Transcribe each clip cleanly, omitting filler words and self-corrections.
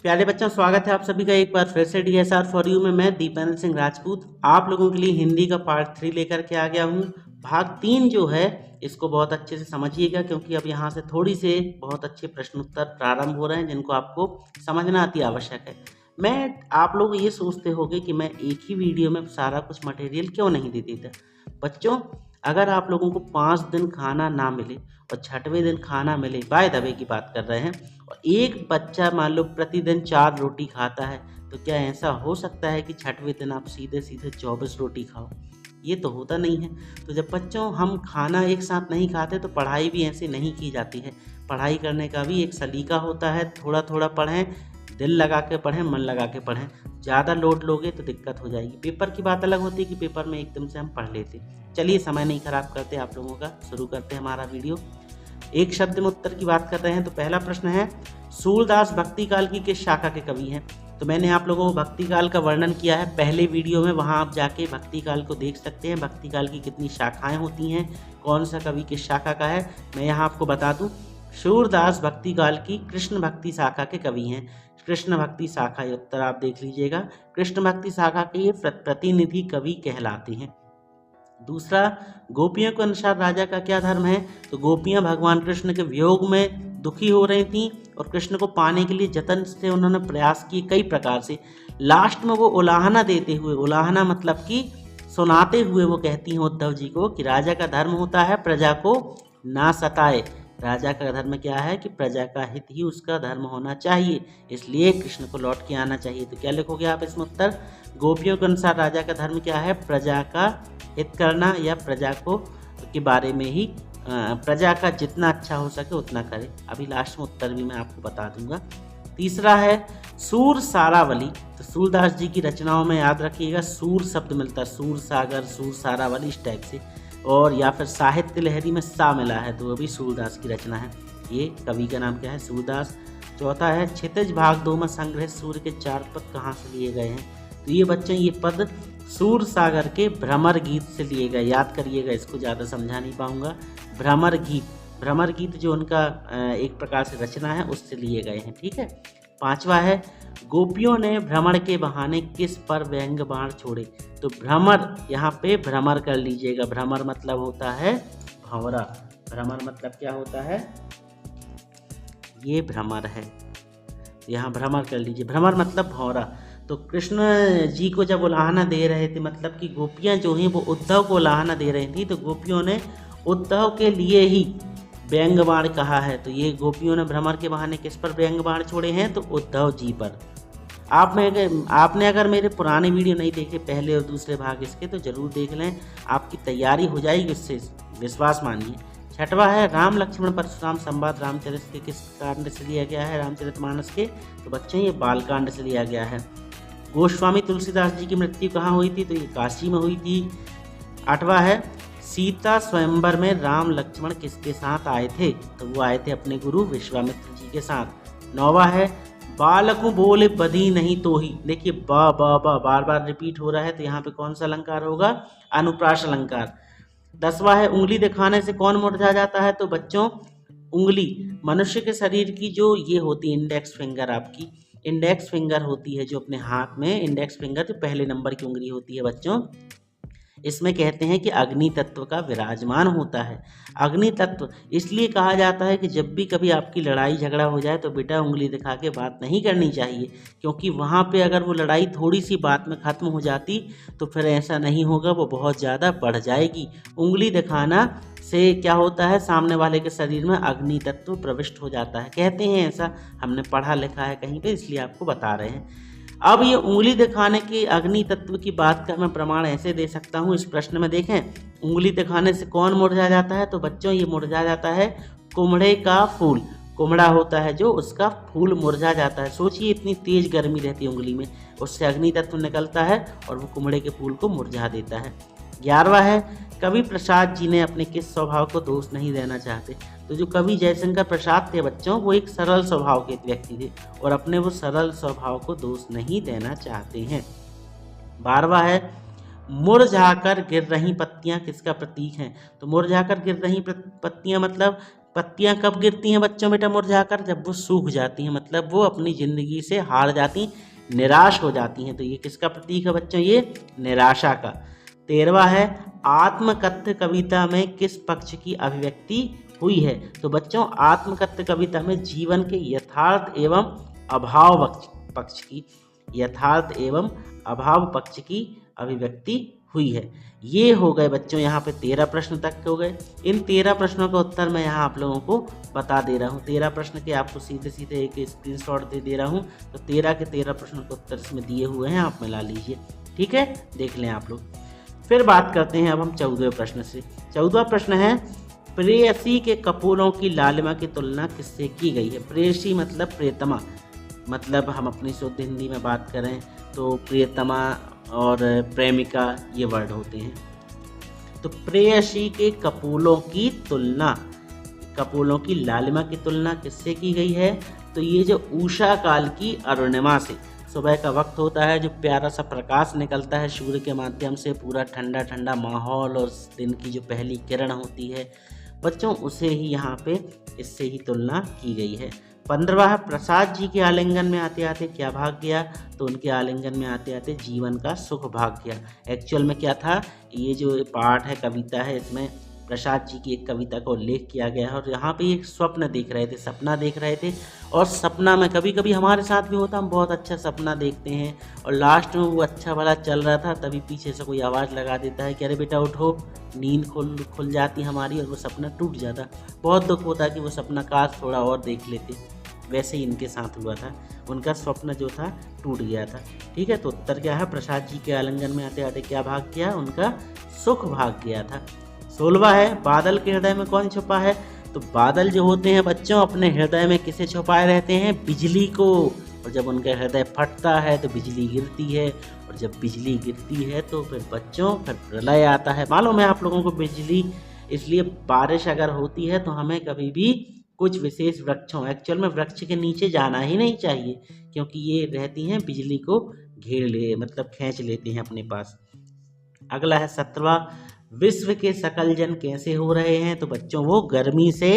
प्यारे बच्चों, स्वागत है आप सभी का एक बार फिर से DSR फॉर यू में। मैं दीपेंद्र सिंह राजपूत आप लोगों के लिए हिंदी का पार्ट 3 लेकर के आ गया हूँ। भाग 3 जो है इसको बहुत अच्छे से समझिएगा, क्योंकि अब यहाँ से थोड़ी से बहुत अच्छे प्रश्न उत्तर प्रारंभ हो रहे हैं जिनको आपको समझना अति आवश्यक है। मैं आप लोग ये सोचते होंगे कि मैं एक ही वीडियो में सारा कुछ मटेरियल क्यों नहीं दे देता। बच्चों, अगर आप लोगों को 5 दिन खाना ना मिले और 6वें दिन खाना मिले, बाय द वे की बात कर रहे हैं, और एक बच्चा मान लो प्रतिदिन 4 रोटी खाता है, तो क्या ऐसा हो सकता है कि 6वें दिन आप सीधे सीधे 24 रोटी खाओ? ये तो होता नहीं है। तो जब बच्चों हम खाना एक साथ नहीं खाते तो पढ़ाई भी ऐसे नहीं की जाती है। पढ़ाई करने का भी एक सलीका होता है। थोड़ा थोड़ा पढ़ें, दिल लगा के पढ़ें, मन लगा के पढ़ें। ज़्यादा लोड लोगे तो दिक्कत हो जाएगी। पेपर की बात अलग होती है कि पेपर में एकदम से हम पढ़ लेते। चलिए समय नहीं खराब करते आप लोगों का, शुरू करते हैं हमारा वीडियो। एक शब्द में उत्तर की बात कर रहे हैं तो पहला प्रश्न है, सूरदास भक्ति काल की किस शाखा के कवि हैं? तो मैंने आप लोगों को भक्ति काल का वर्णन किया है पहले वीडियो में, वहां आप जाके भक्ति काल को देख सकते हैं। भक्ति काल की कितनी शाखाएं होती हैं, कौन सा कवि किस शाखा का है, मैं यहाँ आपको बता दूं। सूरदास भक्ति काल की कृष्ण भक्ति शाखा के कवि हैं। कृष्ण भक्ति शाखा, ये उत्तर आप देख लीजिएगा। कृष्ण भक्ति शाखा के ये प्रतिनिधि कवि कहलाते हैं। दूसरा, गोपियों के अनुसार राजा का क्या धर्म है? तो गोपियां भगवान कृष्ण के वियोग में दुखी हो रही थीं और कृष्ण को पाने के लिए जतन से उन्होंने प्रयास किए कई प्रकार से। लास्ट में वो उलाहना देते हुए, उलाहना मतलब कि सुनाते हुए वो कहती हैं उद्धव जी को कि राजा का धर्म होता है प्रजा को ना सताए। राजा का धर्म क्या है कि प्रजा का हित ही उसका धर्म होना चाहिए, इसलिए कृष्ण को लौट के आना चाहिए। तो क्या लिखोगे आप इसमें उत्तर? गोपियों के अनुसार राजा का धर्म क्या है? प्रजा का हित करना, या प्रजा को के बारे में ही प्रजा का जितना अच्छा हो सके उतना करे। अभी लास्ट में उत्तर भी मैं आपको बता दूंगा। तीसरा है सूर सारावली। तो सूरदास जी की रचनाओं में याद रखिएगा सूर शब्द मिलता है, सूर सागर, सूर सारावली, इस टाइप से। और या फिर साहित्य लहरी में सा मिला है तो वो भी सूरदास की रचना है। ये कवि का नाम क्या है? सूरदास। चौथा है क्षितिज भाग 2 में संग्रहित सूर्य के 4 पद कहाँ से लिए गए हैं? तो ये बच्चों, ये पद सूर सागर के भ्रमर गीत से लिए गए। याद करिएगा, इसको ज़्यादा समझा नहीं पाऊंगा। भ्रमर गीत जो उनका एक प्रकार से रचना है उससे लिए गए हैं, ठीक है। पांचवा है, गोपियों ने भ्रमर के बहाने किस पर व्यंग बाण छोड़े? तो भ्रमर, यहाँ पे भ्रमर कर लीजिएगा। भ्रमर मतलब होता है भंवरा। भ्रमर मतलब क्या होता है? ये भ्रमर है, यहाँ भ्रमर कर लीजिए। भ्रमर मतलब भंवरा। तो कृष्ण जी को जब उलाहना दे रहे थे, मतलब कि गोपियाँ जो हैं वो उद्धव को उलाहना दे रही थी, तो गोपियों ने उद्धव के लिए ही व्यंग बाण कहा है। तो ये गोपियों ने भ्रमर के बहाने किस पर व्यंग बाण छोड़े हैं? तो उद्धव जी पर। आपने अगर मेरे पुराने वीडियो नहीं देखे, पहले और दूसरे भाग इसके, तो जरूर देख लें, आपकी तैयारी हो जाएगी उससे, विश्वास मानिए। छठवा है, राम लक्ष्मण परशुराम संवाद रामचरित के किस कांड से लिया गया है? रामचरितमानस के। तो बच्चों, ये बालकांड से लिया गया है। गोस्वामी तुलसीदास जी की मृत्यु कहाँ हुई थी? तो ये काशी में हुई थी। 8वां है, सीता स्वयंवर में राम लक्ष्मण किसके साथ आए थे? तो वो आए थे अपने गुरु विश्वामित्र जी के साथ। 9वां है, बालकु बोले बधी नहीं तो ही। देखिए बार बार रिपीट हो रहा है, तो यहाँ पे कौन सा अलंकार होगा? अनुप्रास अलंकार। 10वां है, उंगली दिखाने से कौन मुरझा जाता है? तो बच्चों, उंगली मनुष्य के शरीर की जो ये होती है इंडेक्स फिंगर, आपकी इंडेक्स फिंगर होती है जो अपने हाथ में, इंडेक्स फिंगर जो पहले नंबर की उंगली होती है बच्चों, इसमें कहते हैं कि अग्नि तत्व का विराजमान होता है। अग्नि तत्व इसलिए कहा जाता है कि जब भी कभी आपकी लड़ाई झगड़ा हो जाए तो बेटा उंगली दिखा के बात नहीं करनी चाहिए, क्योंकि वहाँ पे अगर वो लड़ाई थोड़ी सी बात में ख़त्म हो जाती तो फिर ऐसा नहीं होगा, वो बहुत ज़्यादा बढ़ जाएगी। उंगली दिखाना से क्या होता है? सामने वाले के शरीर में अग्नि तत्व प्रविष्ट हो जाता है, कहते हैं ऐसा, हमने पढ़ा लिखा है कहीं पे, इसलिए आपको बता रहे हैं। अब ये उंगली दिखाने की अग्नि तत्व की बात का मैं प्रमाण ऐसे दे सकता हूँ। इस प्रश्न में देखें, उंगली दिखाने से कौन मुरझा जाता है? तो बच्चों, ये मुरझा जाता है कुम्हड़े का फूल। कुम्हड़ा होता है जो, उसका फूल मुरझा जाता है। सोचिए, इतनी तेज गर्मी रहती है उंगली में, उससे अग्नि तत्व निकलता है और वो कुम्हड़े के फूल को मुरझा देता है। 11वां है, कवि प्रसाद जी ने अपने किस स्वभाव को दोष नहीं देना चाहते? तो जो कवि जयशंकर प्रसाद थे बच्चों, वो एक सरल स्वभाव के व्यक्ति थे और अपने वो सरल स्वभाव को दोष नहीं देना चाहते हैं। 12वां है, मुरझाकर गिर रही पत्तियां किसका प्रतीक हैं? तो मुरझाकर गिर रही पत्तियां मतलब पत्तियां कब गिरती हैं बच्चों बेटा मुरझाकर? जब वो सूख जाती हैं, मतलब वो अपनी ज़िंदगी से हार जाती, निराश हो जाती हैं। तो ये किसका प्रतीक है बच्चों? ये निराशा का। 13वां है, आत्मकथ्य कविता में किस पक्ष की अभिव्यक्ति हुई है? तो बच्चों आत्मकथ्य कविता में जीवन के यथार्थ एवं अभाव पक्ष की अभिव्यक्ति हुई है। ये हो गए बच्चों यहाँ पे 13 प्रश्न तक हो गए। इन 13 प्रश्नों का उत्तर मैं यहाँ आप लोगों को बता दे रहा हूँ। 13 प्रश्न के आपको सीधे सीधे एक स्क्रीनशॉट दे रहा हूँ। तो 13 के 13 प्रश्नों के उत्तर इसमें दिए हुए हैं, आप मिला लीजिए। ठीक है, देख लें आप लोग। फिर बात करते हैं अब हम 14वें प्रश्न से। 14वां प्रश्न है, प्रेयसी के कपोलों की लालिमा की तुलना किससे की गई है? प्रेयसी मतलब प्रियतमा, मतलब हम अपनी शुद्ध हिंदी में बात करें तो प्रियतमा और प्रेमिका ये वर्ड होते हैं। तो प्रेयसी के कपोलों की लालिमा की तुलना किससे की गई है? तो ये जो उषा काल की अरुणिमा से, सुबह का वक्त होता है, जो प्यारा सा प्रकाश निकलता है सूर्य के माध्यम से, पूरा ठंडा ठंडा माहौल और दिन की जो पहली किरण होती है बच्चों, उसे ही यहाँ पे इससे ही तुलना की गई है। 15वां है, प्रसाद जी के आलिंगन में आते आते क्या भाग गया? तो उनके आलिंगन में आते आते जीवन का सुख भाग गया। एक्चुअल में क्या था, ये जो पाठ है, कविता है, इसमें प्रसाद जी की एक कविता का उल्लेख किया गया है और यहाँ पे एक स्वप्न देख रहे थे, सपना देख रहे थे। और सपना में कभी कभी हमारे साथ भी होता, हम बहुत अच्छा सपना देखते हैं और लास्ट में वो अच्छा भला चल रहा था, तभी पीछे से कोई आवाज़ लगा देता है कि अरे बेटा उठो, नींद खुल जाती हमारी और वो सपना टूट जाता। बहुत दुख होता कि वो सपना काश थोड़ा और देख लेते। वैसे ही इनके साथ हुआ था, उनका स्वप्न जो था टूट गया था। ठीक है, तो उत्तर क्या है? प्रसाद जी के आलिंगन में आते आते क्या भाग गया? उनका सुख भाग गया था। 16वां है, बादल के हृदय में कौन छुपा है? तो बादल जो होते हैं बच्चों अपने हृदय में किसे छुपाए रहते हैं? बिजली को। और जब उनका हृदय फटता है तो बिजली गिरती है, और जब बिजली गिरती है तो फिर बच्चों फिर प्रलय आता है। मालूम है आप लोगों को बिजली, इसलिए बारिश अगर होती है तो हमें कभी भी कुछ विशेष वृक्षों, एक्चुअल में वृक्ष के नीचे जाना ही नहीं चाहिए, क्योंकि ये रहती हैं बिजली को मतलब खींच लेते हैं अपने पास। अगला है 17वां, विश्व के सकल जन कैसे हो रहे हैं? तो बच्चों वो गर्मी से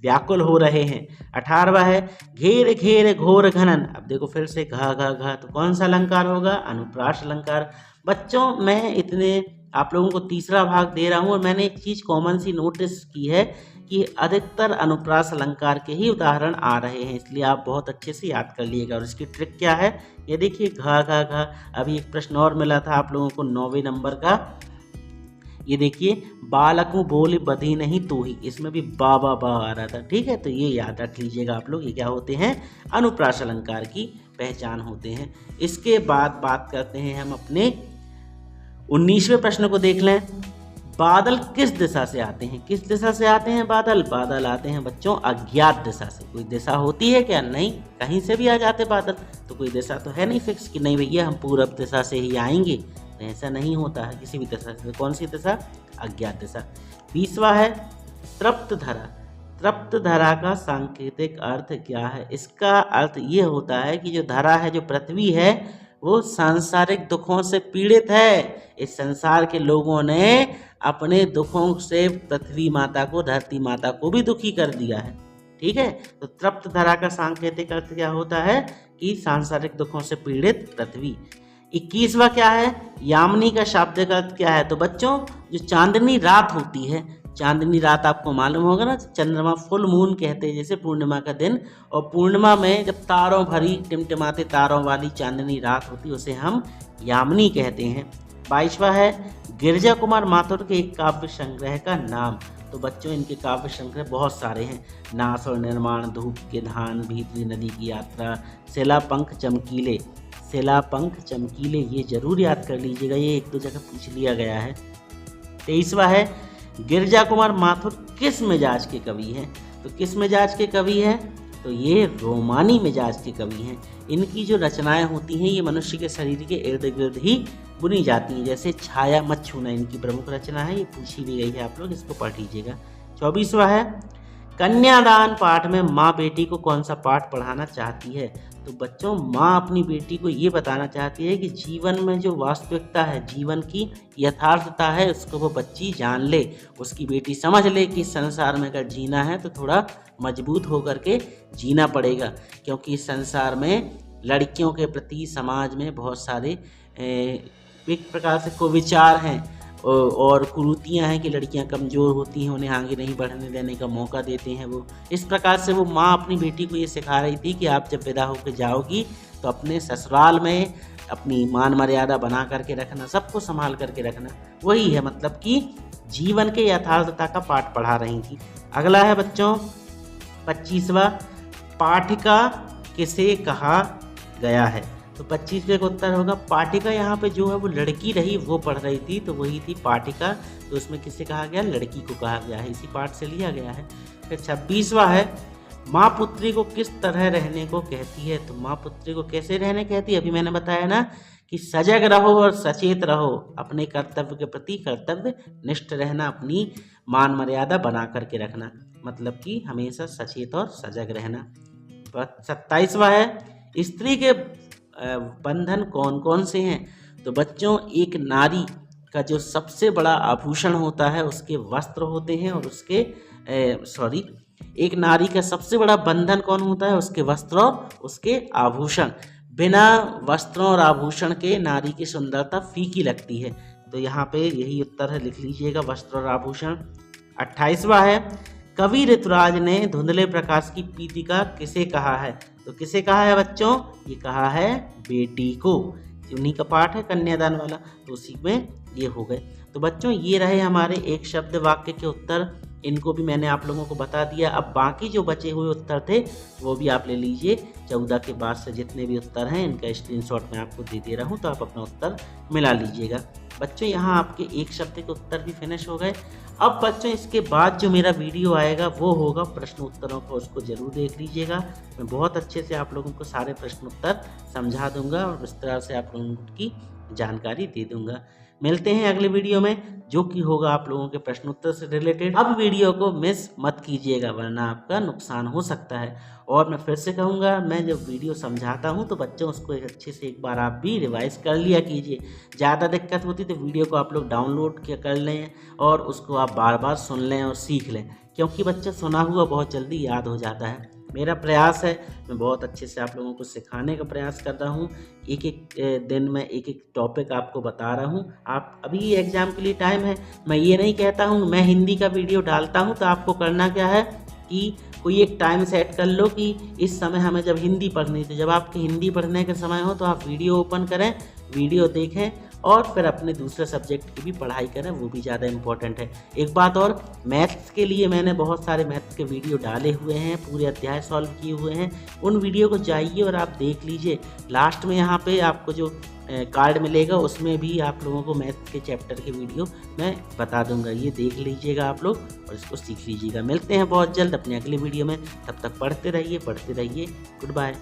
व्याकुल हो रहे हैं। 18वां है, घेर घेर घोर घनन। अब देखो फिर से घा घा घा, तो कौन सा अलंकार होगा? अनुप्रास अलंकार। बच्चों मैं इतने आप लोगों को तीसरा भाग दे रहा हूँ और मैंने एक चीज़ कॉमन सी नोटिस की है कि अधिकतर अनुप्रास अलंकार के ही उदाहरण आ रहे हैं, इसलिए आप बहुत अच्छे से याद कर लीजिएगा। और इसकी ट्रिक क्या है, ये देखिए घा घा घा। अभी एक प्रश्न और मिला था आप लोगों को 9वें नंबर का, ये देखिए, बालकों बोले बधी नहीं तू ही, इसमें भी बा बा बा आ रहा था। ठीक है, तो ये याद रख लीजिएगा आप लोग, ये क्या होते हैं? अनुप्रास अलंकार की पहचान होते हैं। इसके बाद बात करते हैं हम अपने 19वें प्रश्न को देख लें। बादल किस दिशा से आते हैं? किस दिशा से आते हैं बादल? बादल आते हैं बच्चों अज्ञात दिशा से। कोई दिशा होती है क्या? नहीं, कहीं से भी आ जाते बादल, तो कोई दिशा तो है नहीं फिक्स कि नहीं भैया हम पूरब दिशा से ही आएंगे, तो ऐसा नहीं होता है किसी भी दिशा से। कौन सी दिशा? अज्ञात दिशा। 20वां है, तृप्त धरा। तृप्त धरा का सांकेतिक अर्थ क्या है? इसका अर्थ ये होता है कि जो धरा है, जो पृथ्वी है, वो सांसारिक दुखों से पीड़ित है। इस संसार के लोगों ने अपने दुखों से पृथ्वी माता को, धरती माता को भी दुखी कर दिया है। ठीक है, तो तृप्त धरा का सांकेतिक अर्थ क्या होता है? कि सांसारिक दुखों से पीड़ित पृथ्वी। 21वां क्या है, यामिनी का शाब्दिक अर्थ क्या है? तो बच्चों जो चांदनी रात होती है, चांदनी रात आपको मालूम होगा ना, चंद्रमा फुल मून कहते हैं जैसे पूर्णिमा का दिन, और पूर्णिमा में जब तारों भरी टिमटिमाते तारों वाली चांदनी रात होती है उसे हम यामिनी कहते हैं। 22वां है, गिरिजा कुमार माथुर के एक काव्य संग्रह का नाम। तो बच्चों इनके काव्य संग्रह बहुत सारे हैं, नाश और निर्माण, धूप के धान, भीतरी नदी की यात्रा, शिला पंख चमकीले। शिला पंख चमकीले ये जरूर याद कर लीजिएगा, ये एक दो जगह पूछ लिया गया है। 23वां है, गिरिजा कुमार माथुर किस मिजाज के कवि हैं? तो किस मिजाज के कवि हैं? तो ये रोमानी मिजाज के कवि हैं। इनकी जो रचनाएं होती हैं ये मनुष्य के शरीर के इर्द गिर्द ही बुनी जाती हैं, जैसे छाया मत छूना इनकी प्रमुख रचना है, ये पूछी भी गई है, आप लोग इसको पढ़ लीजिएगा। 24वां है, कन्यादान पाठ में माँ बेटी को कौन सा पाठ पढ़ाना चाहती है? तो बच्चों, माँ अपनी बेटी को ये बताना चाहती है कि जीवन में जो वास्तविकता है, जीवन की यथार्थता है, उसको वो बच्ची जान ले, उसकी बेटी समझ ले कि इस संसार में अगर जीना है तो थोड़ा मजबूत होकर के जीना पड़ेगा, क्योंकि इस संसार में लड़कियों के प्रति समाज में बहुत सारे एक प्रकार से कुविचार हैं और कुरीतियाँ हैं कि लड़कियां कमज़ोर होती हैं, उन्हें आगे नहीं बढ़ने देने का मौका देते हैं वो। इस प्रकार से वो माँ अपनी बेटी को ये सिखा रही थी कि आप जब विदा होकर जाओगी तो अपने ससुराल में अपनी मान मर्यादा बना करके रखना, सबको संभाल करके रखना। वही है, मतलब कि जीवन के यथार्थता का पाठ पढ़ा रही थी। अगला है बच्चों 25वां, पाठिका किसे कहा गया है? तो 25वें का उत्तर होगा पाठिका। यहाँ पे जो है वो लड़की रही, वो पढ़ रही थी, तो वही थी पाठिका। तो उसमें किसे कहा गया? लड़की को कहा गया है, इसी पाठ से लिया गया है। फिर 26वां है, माँ पुत्री को किस तरह रहने को कहती है? तो माँ पुत्री को कैसे रहने कहती है? अभी मैंने बताया ना कि सजग रहो और सचेत रहो, अपने कर्तव्य के प्रति कर्तव्य निष्ठ रहना, अपनी मान मर्यादा बना करके रखना, मतलब कि हमेशा सचेत और सजग रहना। 27वां है, स्त्री के बंधन कौन कौन से हैं? तो बच्चों, एक नारी का जो सबसे बड़ा आभूषण होता है उसके वस्त्र होते हैं, और उसके एक नारी का सबसे बड़ा बंधन कौन होता है? उसके वस्त्र और उसके आभूषण। बिना वस्त्रों और आभूषण के नारी की सुंदरता फीकी लगती है। तो यहाँ पे यही उत्तर है, लिख लीजिएगा, वस्त्र और आभूषण। 28वां है, कवि ऋतुराज ने धुंधले प्रकाश की पीतिका किसे कहा है? तो किसे कहा है बच्चों? ये कहा है बेटी को। उन्हीं का पाठ है कन्यादान वाला, तो उसी में ये हो गए। तो बच्चों, ये रहे हमारे एक शब्द वाक्य के उत्तर, इनको भी मैंने आप लोगों को बता दिया। अब बाकी जो बचे हुए उत्तर थे वो भी आप ले लीजिए। 14 के बाद से जितने भी उत्तर हैं इनका स्क्रीनशॉट मैं आपको दे रहा हूँ, तो आप अपना उत्तर मिला लीजिएगा। बच्चों, यहाँ आपके एक शब्द के उत्तर भी फिनिश हो गए। अब बच्चों, इसके बाद जो मेरा वीडियो आएगा वो होगा प्रश्न उत्तरों का, उसको जरूर देख लीजिएगा। मैं बहुत अच्छे से आप लोगों को सारे प्रश्न उत्तर समझा दूंगा और विस्तार से आप लोगों की जानकारी दे दूंगा। मिलते हैं अगले वीडियो में, जो कि होगा आप लोगों के प्रश्न उत्तर से रिलेटेड। अब वीडियो को मिस मत कीजिएगा, वरना आपका नुकसान हो सकता है। और मैं फिर से कहूँगा, मैं जब वीडियो समझाता हूँ तो बच्चों उसको एक अच्छे से एक बार आप भी रिवाइज कर लिया कीजिए। ज़्यादा दिक्कत होती तो वीडियो को आप लोग डाउनलोड कर लें और उसको आप बार बार सुन लें और सीख लें, क्योंकि बच्चा सुना हुआ बहुत जल्दी याद हो जाता है। मेरा प्रयास है, मैं बहुत अच्छे से आप लोगों को सिखाने का प्रयास कर रहा हूँ। एक एक दिन में एक एक टॉपिक आपको बता रहा हूँ। आप अभी एग्ज़ाम के लिए टाइम है, मैं ये नहीं कहता हूँ मैं हिंदी का वीडियो डालता हूँ तो आपको करना क्या है कि कोई एक टाइम सेट कर लो कि इस समय हमें जब हिंदी पढ़नी, तो जब आपके हिंदी पढ़ने का समय हो तो आप वीडियो ओपन करें, वीडियो देखें और फिर अपने दूसरे सब्जेक्ट की भी पढ़ाई करें, वो भी ज़्यादा इम्पोर्टेंट है। एक बात और, मैथ्स के लिए मैंने बहुत सारे मैथ्स के वीडियो डाले हुए हैं, पूरे अध्याय सॉल्व किए हुए हैं। उन वीडियो को जाइए और आप देख लीजिए। लास्ट में यहाँ पे आपको जो कार्ड मिलेगा उसमें भी आप लोगों को मैथ्स के चैप्टर के वीडियो मैं बता दूंगा, ये देख लीजिएगा आप लोग और इसको सीख लीजिएगा। मिलते हैं बहुत जल्द अपने अगले वीडियो में, तब तक पढ़ते रहिए। Good bye.